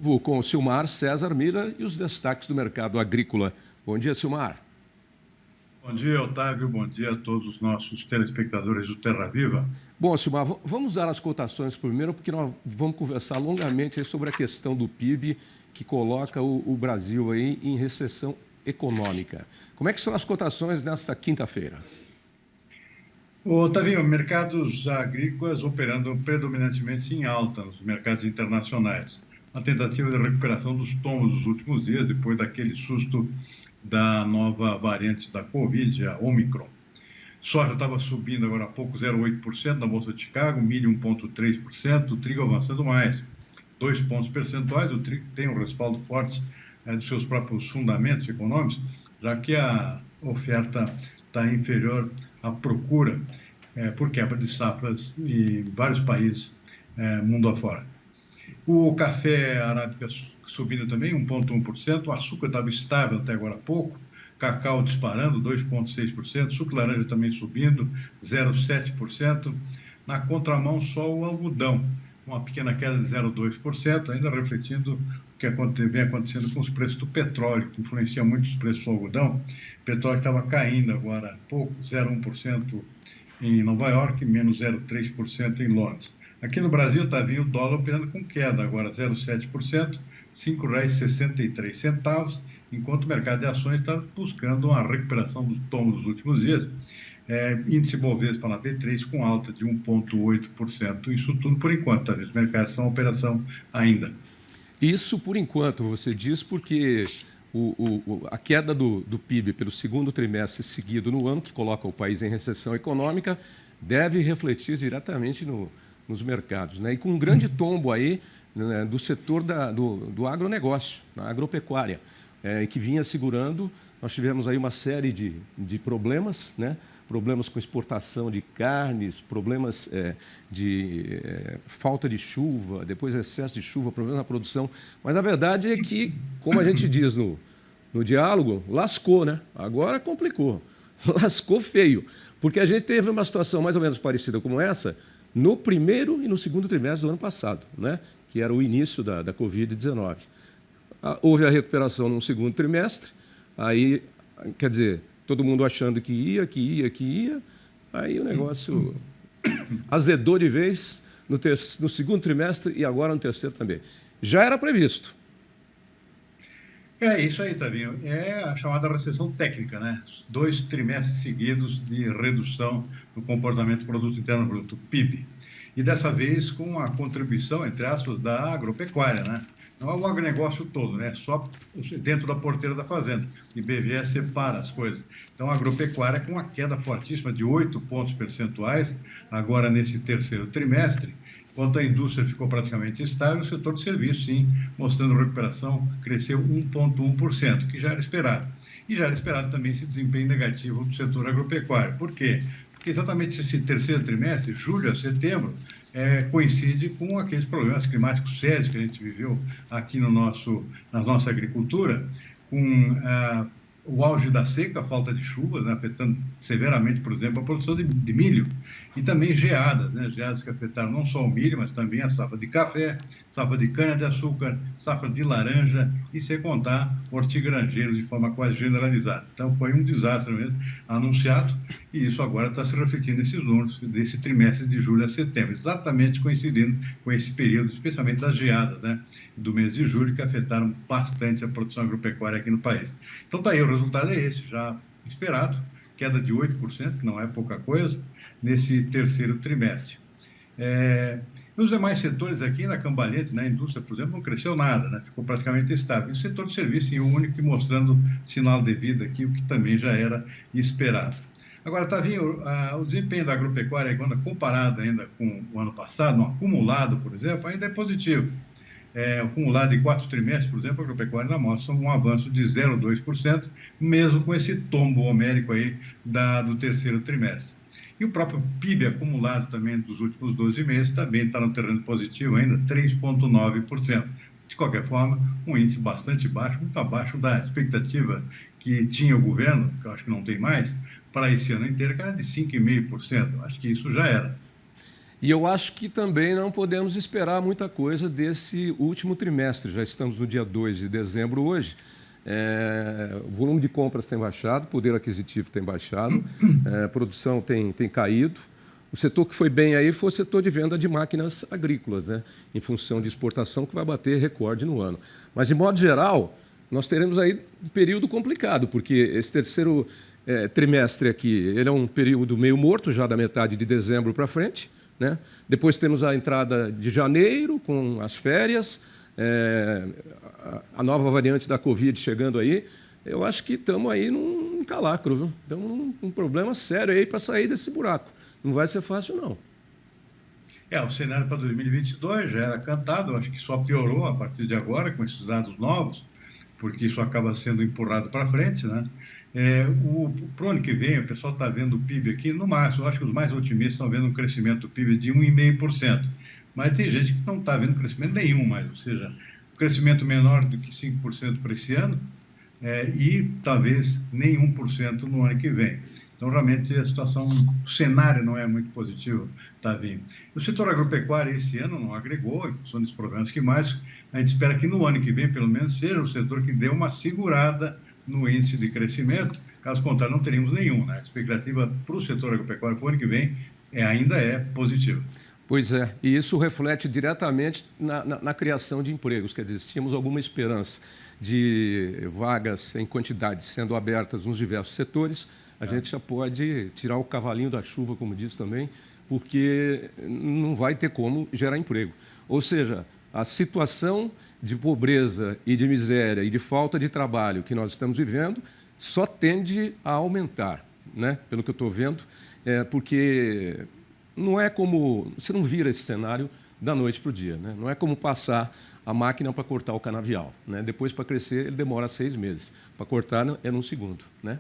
Vou com o Silmar César Mira e os destaques do mercado agrícola. Bom dia, Silmar. Bom dia, Otávio. Bom dia a todos os nossos telespectadores do Terra Viva. Bom, Silmar, vamos dar as cotações primeiro, porque nós vamos conversar longamente sobre a questão do PIB que coloca o Brasil aí em recessão econômica. Como é que são as cotações nesta quinta-feira? Otávio, mercados agrícolas operando predominantemente em alta nos mercados internacionais. A tentativa de recuperação dos tomos dos últimos dias, depois daquele susto da nova variante da Covid, a Omicron. Soja estava subindo agora há pouco 0,8% na Bolsa de Chicago, milho 1,3%, o trigo avançando mais, 2 pontos percentuais. O trigo tem um respaldo forte dos seus próprios fundamentos econômicos, já que a oferta está inferior à procura por quebra de safras em vários países mundo afora. O café arábica subindo também 1,1%, o açúcar estava estável até agora há pouco, cacau disparando 2,6%, suco de laranja também subindo 0,7%, na contramão só o algodão, uma pequena queda de 0,2%, ainda refletindo o que vem acontecendo com os preços do petróleo, que influencia muito os preços do algodão. O petróleo estava caindo agora há pouco, 0,1% em Nova York, menos 0,3% em Londres. Aqui no Brasil está vindo o dólar operando com queda, agora 0,7%, R$ 5,63, enquanto o mercado de ações está buscando uma recuperação do tomo dos últimos dias. Índice Bovespa na B3 com alta de 1,8%. Isso tudo por enquanto, tá? Os mercados estão em operação ainda. Isso por enquanto, você diz, porque a queda do PIB pelo segundo trimestre seguido no ano, que coloca o país em recessão econômica, deve refletir diretamente nos mercados, né? E com um grande tombo aí, né, do setor do agronegócio, da agropecuária, que vinha segurando. Nós tivemos aí uma série de problemas, né? Problemas com exportação de carnes, problemas de falta de chuva, depois excesso de chuva, problemas na produção. Mas a verdade é que, como a gente diz no diálogo, lascou, né? Agora complicou, lascou feio, porque a gente teve uma situação mais ou menos parecida como essa no primeiro e no segundo trimestre do ano passado, né? Que era o início da Covid-19. Houve a recuperação no segundo trimestre, aí, quer dizer, todo mundo achando que ia, aí o negócio azedou de vez no segundo trimestre e agora no terceiro também. Já era previsto. É isso aí, Tavinho. É a chamada recessão técnica, né? 2 trimestres seguidos de redução do comportamento do Produto Interno Bruto, PIB. E dessa vez com a contribuição, entre aspas, da agropecuária, né? Não é o agronegócio todo, né? Só dentro da porteira da fazenda. O IBGE separa as coisas. Então, a agropecuária com uma queda fortíssima de 8 pontos percentuais, agora nesse terceiro trimestre. Enquanto a indústria ficou praticamente estável, o setor de serviços, sim, mostrando recuperação, cresceu 1,1%, que já era esperado. E já era esperado também esse desempenho negativo do setor agropecuário. Por quê? Porque exatamente esse terceiro trimestre, julho a setembro, coincide com aqueles problemas climáticos sérios que a gente viveu aqui na nossa agricultura, com o auge da seca, a falta de chuvas, né, afetando severamente, por exemplo, a produção de milho, e também geadas, né, geadas que afetaram não só o milho, mas também a safra de café, safra de cana-de-açúcar, safra de laranja, e sem contar hortigranjeiros de forma quase generalizada. Então, foi um desastre mesmo anunciado, e isso agora está se refletindo nesses números desse trimestre de julho a setembro, exatamente coincidindo com esse período, especialmente das geadas, né, do mês de julho, que afetaram bastante a produção agropecuária aqui no país. Então, está aí, o resultado é esse, já esperado, queda de 8%, que não é pouca coisa, nesse terceiro trimestre. Nos demais setores aqui, na cambalhete, na indústria, por exemplo, não cresceu nada, né? Ficou praticamente estável. E o setor de serviço, sim, o único que mostrando sinal de vida aqui, o que também já era esperado. Agora, Tavinho, o desempenho da agropecuária, quando comparado ainda com o ano passado, no acumulado, por exemplo, ainda é positivo. Acumulado de 4 trimestres, por exemplo, a agropecuária ainda mostra um avanço de 0,2%, mesmo com esse tombo homérico aí do terceiro trimestre. E o próprio PIB acumulado também dos últimos 12 meses também está no terreno positivo ainda, 3,9%. De qualquer forma, um índice bastante baixo, muito abaixo da expectativa que tinha o governo, que eu acho que não tem mais, para esse ano inteiro, que era de 5,5%. Acho que isso já era. E eu acho que também não podemos esperar muita coisa desse último trimestre. Já estamos no dia 2 de dezembro hoje. O volume de compras tem baixado, o poder aquisitivo tem baixado, a produção tem caído. O setor que foi bem aí foi o setor de venda de máquinas agrícolas, né? Em função de exportação, que vai bater recorde no ano. Mas, de modo geral, nós teremos aí um período complicado, porque esse terceiro trimestre aqui, ele é um período meio morto, já da metade de dezembro para frente, né? Depois temos a entrada de janeiro, com as férias, a nova variante da Covid chegando aí. Eu acho que estamos aí num calacro, viu? Estamos num problema sério aí para sair desse buraco. Não vai ser fácil, não. O cenário para 2022 já era cantado, acho que só piorou a partir de agora, com esses dados novos, porque isso acaba sendo empurrado para frente, né? Para o ano que vem, o pessoal está vendo o PIB aqui, no máximo, eu acho que os mais otimistas estão vendo um crescimento do PIB de 1,5%. Mas tem gente que não está vendo crescimento nenhum mais, ou seja, crescimento menor do que 5% para esse ano e talvez nem 1% no ano que vem. Então, realmente, a situação, o cenário não é muito positivo, Tavinho. O setor agropecuário esse ano não agregou, em função dos problemas climáticos. A gente espera que no ano que vem, pelo menos, seja o setor que dê uma segurada no índice de crescimento. Caso contrário, não teríamos nenhum, né? A expectativa para o setor agropecuário para o ano que vem ainda é positiva. Pois é, e isso reflete diretamente na criação de empregos. Quer dizer, se tínhamos alguma esperança de vagas em quantidade sendo abertas nos diversos setores, a gente já pode tirar o cavalinho da chuva, como diz também, porque não vai ter como gerar emprego. Ou seja, a situação de pobreza e de miséria e de falta de trabalho que nós estamos vivendo só tende a aumentar, né? Pelo que eu estou vendo, porque não é como... Você não vira esse cenário da noite para o dia, né? Não é como passar a máquina para cortar o canavial, né? Depois, para crescer, ele demora 6 meses. Para cortar, é num segundo, né?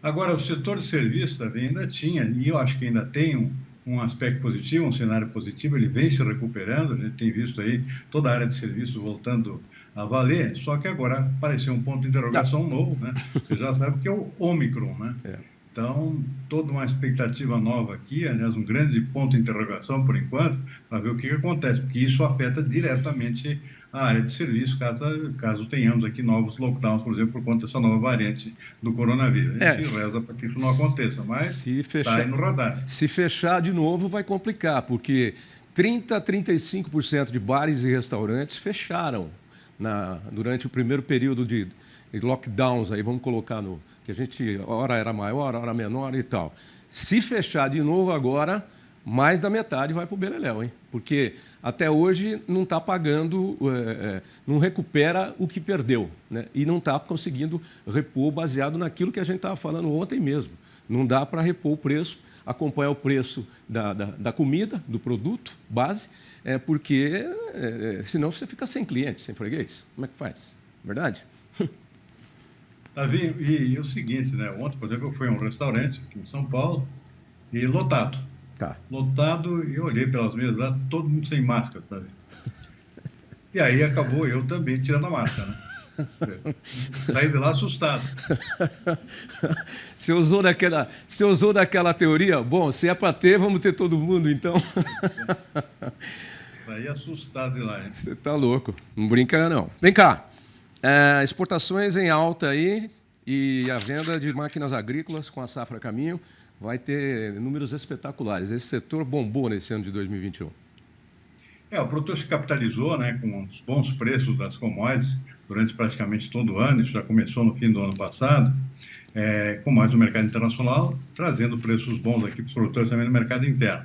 Agora, o setor de serviços também ainda tinha, e eu acho que ainda tem um aspecto positivo, um cenário positivo, ele vem se recuperando, a gente tem visto aí toda a área de serviços voltando a valer, só que agora apareceu um ponto de interrogação novo, né? Você já sabe que é o Ômicron, né? Então, toda uma expectativa nova aqui, aliás, um grande ponto de interrogação por enquanto, para ver o que acontece, porque isso afeta diretamente a área de serviço, caso tenhamos aqui novos lockdowns, por exemplo, por conta dessa nova variante do coronavírus. A gente reza para que isso não aconteça, mas está aí no radar. Se fechar de novo, vai complicar, porque 30% a 35% de bares e restaurantes fecharam durante o primeiro período de lockdowns, aí vamos colocar que a gente, hora era maior, hora menor e tal. Se fechar de novo agora, mais da metade vai para o beleléu, hein? Porque até hoje não está pagando, não recupera o que perdeu, né? E não está conseguindo repor baseado naquilo que a gente estava falando ontem mesmo. Não dá para repor o preço, acompanhar o preço da comida, do produto base, porque senão você fica sem cliente, sem freguês. Como é que faz? Verdade? Tavinho, e o seguinte, né? Ontem, por exemplo, eu fui a um restaurante aqui em São Paulo e lotado. Tá. Lotado, e eu olhei pelas mesas lá, todo mundo sem máscara, sabe? E aí acabou eu também tirando a máscara, né? Saí de lá assustado. Você usou daquela teoria? Bom, se é para ter, vamos ter todo mundo, então. Saí assustado de lá, hein? Você está louco. Não brinca, não. Vem cá. Exportações em alta aí e a venda de máquinas agrícolas com a safra a caminho vai ter números espetaculares. Esse setor bombou nesse ano de 2021. O produtor se capitalizou, né, com os bons preços das commodities durante praticamente todo o ano. Isso já começou no fim do ano passado, com mais do mercado internacional, trazendo preços bons aqui para os produtores também no mercado interno.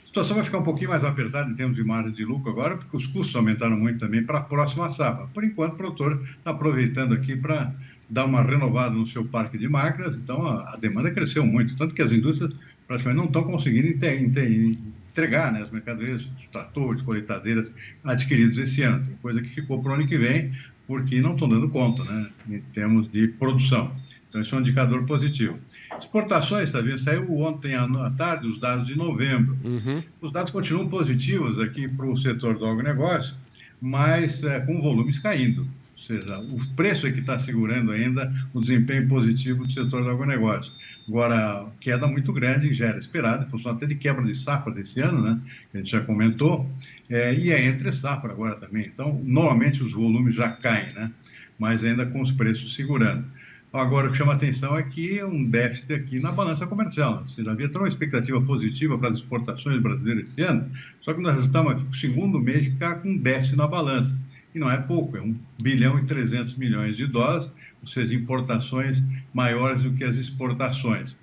A situação vai ficar um pouquinho mais apertada em termos de margem de lucro agora, porque os custos aumentaram muito também para a próxima safra. Por enquanto, o produtor está aproveitando aqui para dar uma renovada no seu parque de máquinas, então a demanda cresceu muito, tanto que as indústrias praticamente não estão conseguindo entregar, né, as mercadorias, tratores, colheitadeiras adquiridos esse ano. Tem coisa que ficou para o ano que vem, porque não estão dando conta, né, em termos de produção. Então, isso é um indicador positivo. Exportações, tá vendo? Saiu ontem à tarde os dados de novembro. Uhum. Os dados continuam positivos aqui para o setor do agronegócio, mas com volumes caindo. Ou seja, o preço é que está segurando ainda o desempenho positivo do setor do agronegócio. Agora, queda muito grande já era esperada, em função até de quebra de safra desse ano, né? Que a gente já comentou, e é entre safra agora também. Então, normalmente os volumes já caem, né? Mas ainda com os preços segurando. Agora, o que chama atenção é que um déficit aqui na balança comercial. Você já havia até uma expectativa positiva para as exportações brasileiras esse ano, só que nós já estamos aqui com o segundo mês que está com um déficit na balança. E não é pouco, é 1,3 bilhão de dólares, ou seja, importações maiores do que as exportações.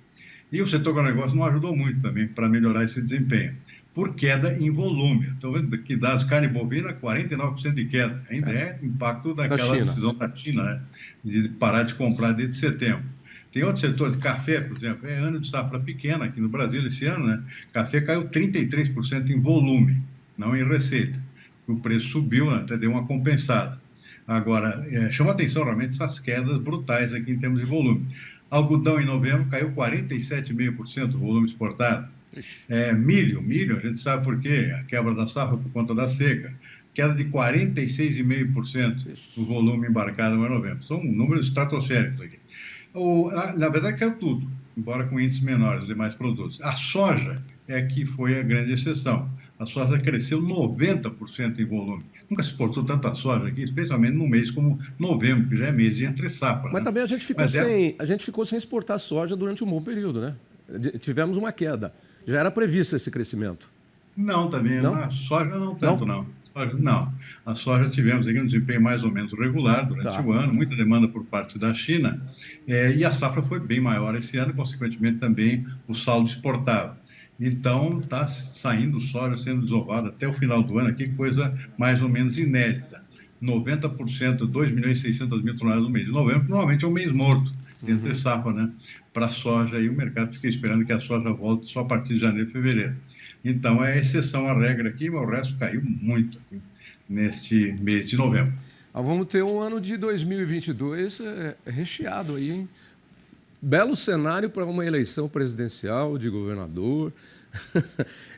E o setor agronegócio não ajudou muito também para melhorar esse desempenho, por queda em volume. Estou vendo que dados carne bovina, 49% de queda. Ainda é impacto daquela decisão da China, né, de parar de comprar desde setembro. Tem outro setor de café, por exemplo, é ano de safra pequena aqui no Brasil esse ano, né? Café caiu 33% em volume, não em receita. O preço subiu, né, até deu uma compensada. Agora, chama atenção realmente essas quedas brutais aqui em termos de volume. Algodão em novembro caiu 47,5% do volume exportado. Milho, a gente sabe por quê, a quebra da safra por conta da seca, queda de 46,5% do volume embarcado em novembro. São números estratosféricos aqui. Na verdade, caiu tudo, embora com índices menores dos demais produtos. A soja é que foi a grande exceção. A soja cresceu 90% em volume. Nunca se exportou tanta soja aqui, especialmente num mês como novembro, que já é mês de entre safra. Mas né? também a gente ficou sem exportar soja durante um bom período, né? Tivemos uma queda. Já era previsto esse crescimento. Não, também. Não? A soja não tanto, não. Não. A soja tivemos aqui um desempenho mais ou menos regular durante o ano, muita demanda por parte da China, e a safra foi bem maior esse ano, consequentemente também o saldo exportável. Então, está saindo soja sendo desovada até o final do ano aqui, coisa mais ou menos inédita. 90%, 2.600.000 toneladas no mês de novembro, normalmente é um mês morto, entre safra, né? Para a soja, e o mercado fica esperando que a soja volte só a partir de janeiro e fevereiro. Então, é exceção à regra aqui, mas o resto caiu muito aqui neste mês de novembro. Vamos ter um ano de 2022 recheado aí, hein? Belo cenário para uma eleição presidencial, de governador,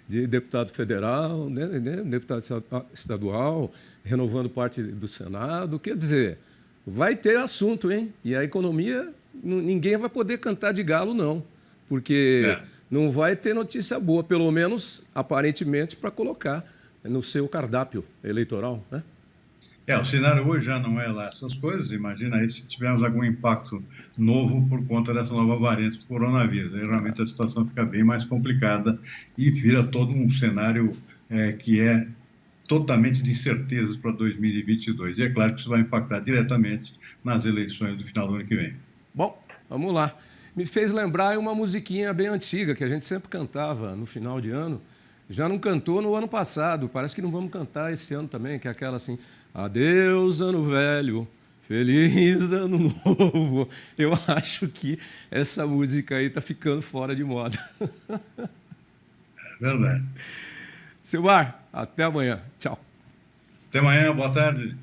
de deputado federal, né, deputado estadual, renovando parte do Senado. Quer dizer, vai ter assunto, hein? E a economia, ninguém vai poder cantar de galo, não, porque não vai ter notícia boa, pelo menos aparentemente, para colocar no seu cardápio eleitoral, né? O cenário hoje já não é lá essas coisas. Imagina aí se tivermos algum impacto novo por conta dessa nova variante do coronavírus. Aí, realmente a situação fica bem mais complicada e vira todo um cenário que é totalmente de incertezas para 2022. E é claro que isso vai impactar diretamente nas eleições do final do ano que vem. Bom, vamos lá. Me fez lembrar uma musiquinha bem antiga que a gente sempre cantava no final de ano. Já não cantou no ano passado, parece que não vamos cantar esse ano também, que é aquela assim: adeus, ano velho, feliz ano novo. Eu acho que essa música aí está ficando fora de moda. É verdade. Silmar, até amanhã. Tchau. Até amanhã, boa tarde.